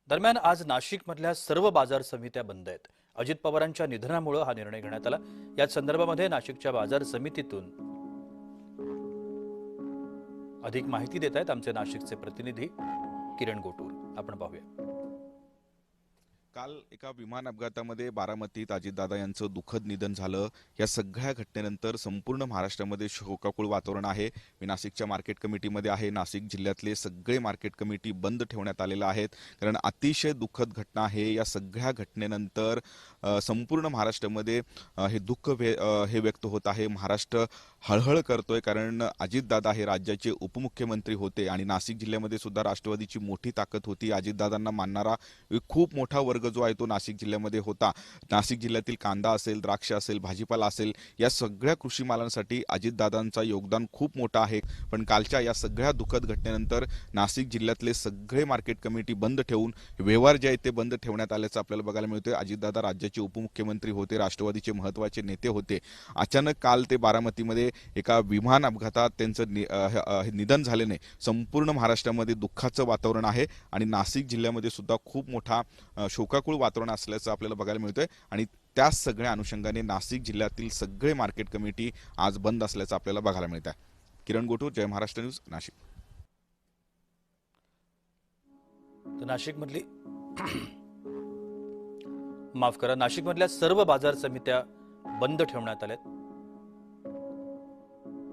दरम्यान आज नाशिकमधल्या सर्व बाजार समित्या बंद आहेत। अजित पवारांच्या निधनामुळे हा निर्णय घेण्यात आला। या संदर्भामध्ये नाशिकच्या बाजार समितीतून अधिक माहिती देत आहेत आमचे नाशिकचे प्रतिनिधी किरण गोटूर। आपण पाहूया। काल एका विमान अपघातामध्ये बारामतीत अजितदादा यांचं दुःखद निधन झालं। या सगळ्या घटनेनंतर संपूर्ण महाराष्ट्रामध्ये शोकाकुळ वातावरण आहे। मी नाशिकच्या मार्केट कमिटीमध्ये आहे। नाशिक जिल्ह्यातले सगळे मार्केट कमिटी बंद ठेवण्यात आलेले आहेत, कारण अतिशय दुःखद घटना आहे। या सगळ्या घटनेनंतर संपूर्ण महाराष्ट्रामध्ये हे दुःख हे व्यक्त होत आहे। महाराष्ट्र हळहळ करतोय, कारण अजितदादा हे राज्याचे उपमुख्यमंत्री होते आणि नाशिक जिल्ह्यामध्ये सुद्धा राष्ट्रवादीची मोठी ताकद होती। अजितदादांना मानणारा खूप मोठा वर्ग जो आहे तो नाशिक जिल्ह्यामध्ये होता। नाशिक जिल्ह्यातील कांदा असेल, द्राक्ष असेल, भाजीपाला असेल, या सगळ्या कृषी मालांसाठी अजितदादांचा योगदान खूप मोठं आहे। पण कालच्या या सगळ्या दुःखद घटनेनंतर नाशिक जिल्ह्यातले सगळे मार्केट कमिटी बंद ठेवून व्यवहार जे आहेत ते बंद ठेवण्यात आल्याचं आपल्याला बघायला मिळतंय। अजितदादा राज्याचे उपमुख्यमंत्री होते, राष्ट्रवादीचे महत्त्वाचे नेते होते। अचानक काल ते बारामतीमध्ये एका विमान अपघातात त्यांचं निधन झाल्याने संपूर्ण महाराष्ट्रामध्ये दुःखाचं वातावरण आहे आणि नाशिक जिल्ह्यामध्ये सुद्धा खूप मोठा शोकाकुळ वातावरण असल्याचं आपल्याला बघायला मिळतंय आणि त्या सगळ्या अनुषंगाने नाशिक जिल्ह्यातील सगळे मार्केट कमिटी आज बंद असल्याचं आपल्याला बघायला मिळत आहे। किरण गोटूर, जय महाराष्ट्र न्यूज, नाशिक। नाशिकमधली माफ करा, नाशिकमधल्या सर्व बाजार समित्या बंद ठेवण्यात आल्यात।